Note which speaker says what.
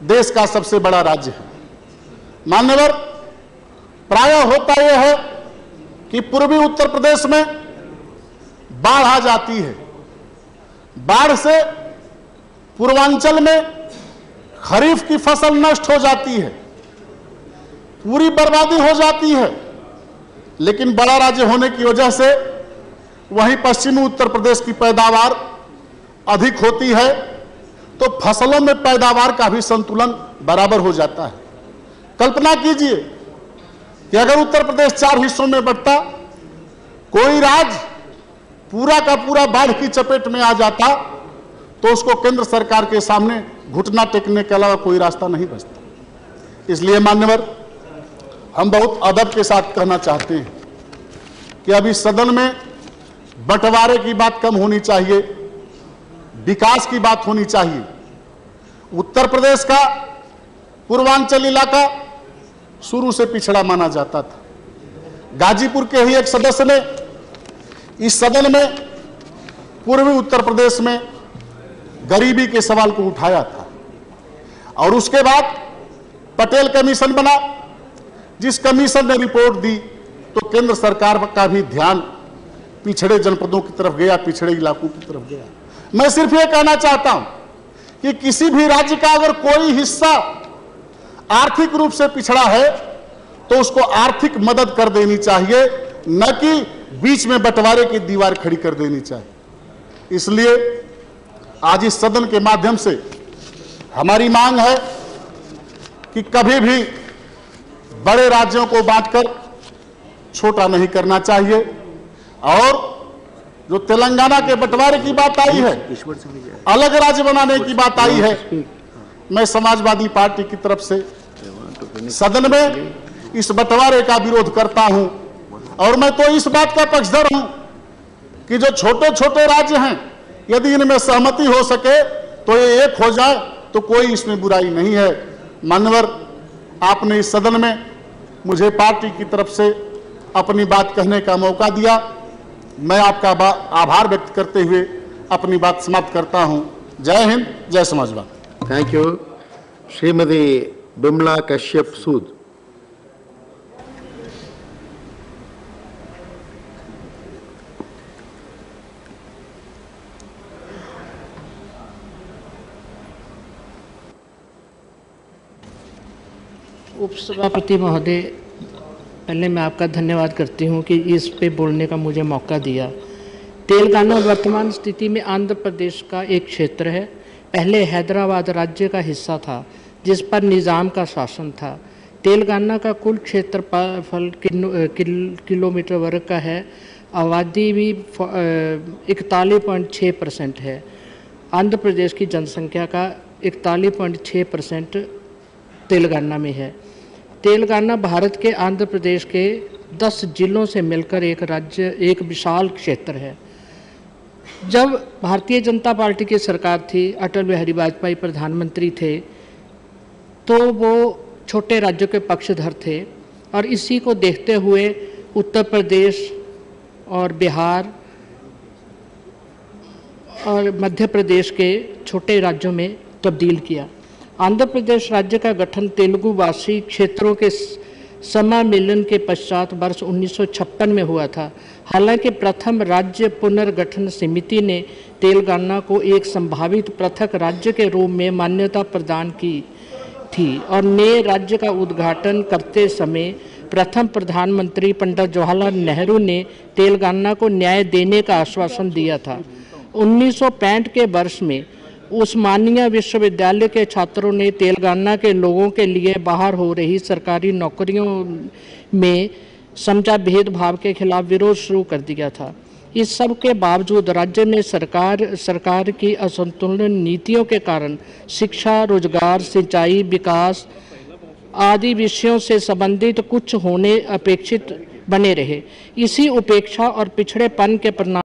Speaker 1: देश का सबसे बड़ा राज्य है। मान्यवर, प्रायः होता यह है कि पूर्वी उत्तर प्रदेश में बाढ़ आ जाती है। बाढ़ से पूर्वांचल में खरीफ की फसल नष्ट हो जाती है, पूरी बर्बादी हो जाती है। लेकिन बड़ा राज्य होने की वजह से वहीं पश्चिमी उत्तर प्रदेश की पैदावार अधिक होती है, तो फसलों में पैदावार का भी संतुलन बराबर हो जाता है। कल्पना कीजिए कि अगर उत्तर प्रदेश 4 हिस्सों में बंटता, कोई राज्य पूरा का पूरा बाढ़ की चपेट में आ जाता, तो उसको केंद्र सरकार के सामने घुटना टेकने के अलावा कोई रास्ता नहीं बचता। इसलिए मान्यवर, हम बहुत अदब के साथ कहना चाहते हैं कि अभी सदन में बंटवारे की बात कम होनी चाहिए, विकास की बात होनी चाहिए। उत्तर प्रदेश का पूर्वांचल इलाका शुरू से पिछड़ा माना जाता था। गाजीपुर के ही एक सदस्य ने इस सदन में पूर्वी उत्तर प्रदेश में गरीबी के सवाल को उठाया था, और उसके बाद पटेल कमीशन बना। जिस कमीशन ने रिपोर्ट दी तो केंद्र सरकार का भी ध्यान पिछड़े जनपदों की तरफ गया, पिछड़े इलाकों की तरफ गया। मैं सिर्फ ये कहना चाहता हूं कि किसी भी राज्य का अगर कोई हिस्सा आर्थिक रूप से पिछड़ा है तो उसको आर्थिक मदद कर देनी चाहिए, न कि बीच में बंटवारे की दीवार खड़ी कर देनी चाहिए। इसलिए आज इस सदन के माध्यम से हमारी मांग है कि कभी भी बड़े राज्यों को बांटकर छोटा नहीं करना चाहिए। और जो तेलंगाना के बंटवारे की बात आई है, अलग राज्य बनाने की बात आई है, मैं समाजवादी पार्टी की तरफ से सदन में इस बंटवारे का विरोध करता हूं। और मैं तो इस बात का पक्षधर हूं कि जो छोटे छोटे राज्य हैं, यदि इनमें सहमति हो सके तो ये एक हो जाए, तो कोई इसमें बुराई नहीं है। मान्यवर, आपने इस सदन में मुझे पार्टी की तरफ से अपनी बात कहने का मौका दिया। मैं आपका आभार व्यक्त करते हुए अपनी बात समाप्त करता हूं। जय हिंद, जय समाजवाद।
Speaker 2: Thank you. श्रीमती बिमला कश्यप सूद।
Speaker 3: उपसभापति महोदय, पहले मैं आपका धन्यवाद करती हूं कि इस पे बोलने का मुझे मौका दिया। तेलंगाना वर्तमान स्थिति में आंध्र प्रदेश का एक क्षेत्र है। पहले हैदराबाद राज्य का हिस्सा था जिस पर निज़ाम का शासन था। तेलंगाना का कुल क्षेत्रफल किलोमीटर वर्ग का है। आबादी भी 41.6% है। आंध्र प्रदेश की जनसंख्या का 41.6% तेलंगाना में है। तेलंगाना भारत के आंध्र प्रदेश के 10 जिलों से मिलकर एक राज्य, एक विशाल क्षेत्र है। जब भारतीय जनता पार्टी की सरकार थी, अटल बिहारी वाजपेयी प्रधानमंत्री थे, तो वो छोटे राज्यों के पक्षधर थे। और इसी को देखते हुए उत्तर प्रदेश और बिहार और मध्य प्रदेश के छोटे राज्यों में तब्दील किया। आंध्र प्रदेश राज्य का गठन तेलुगु भाषी क्षेत्रों के समामेलन के पश्चात वर्ष 1956 में हुआ था। हालांकि प्रथम राज्य पुनर्गठन समिति ने तेलंगाना को एक संभावित पृथक राज्य के रूप में मान्यता प्रदान की थी और नए राज्य का उद्घाटन करते समय प्रथम प्रधानमंत्री पंडित जवाहरलाल नेहरू ने तेलंगाना को न्याय देने का आश्वासन दिया था। 1965 के वर्ष में उस्मानिया विश्वविद्यालय के छात्रों ने तेलंगाना के लोगों के लिए बाहर हो रही सरकारी नौकरियों में समझा भेदभाव के खिलाफ विरोध शुरू कर दिया था। इस सब के बावजूद राज्य में सरकार की असंतुलित नीतियों के कारण शिक्षा, रोजगार, सिंचाई, विकास आदि विषयों से संबंधित कुछ होने अपेक्षित बने रहे। इसी उपेक्षा और पिछड़ेपन के परिणाम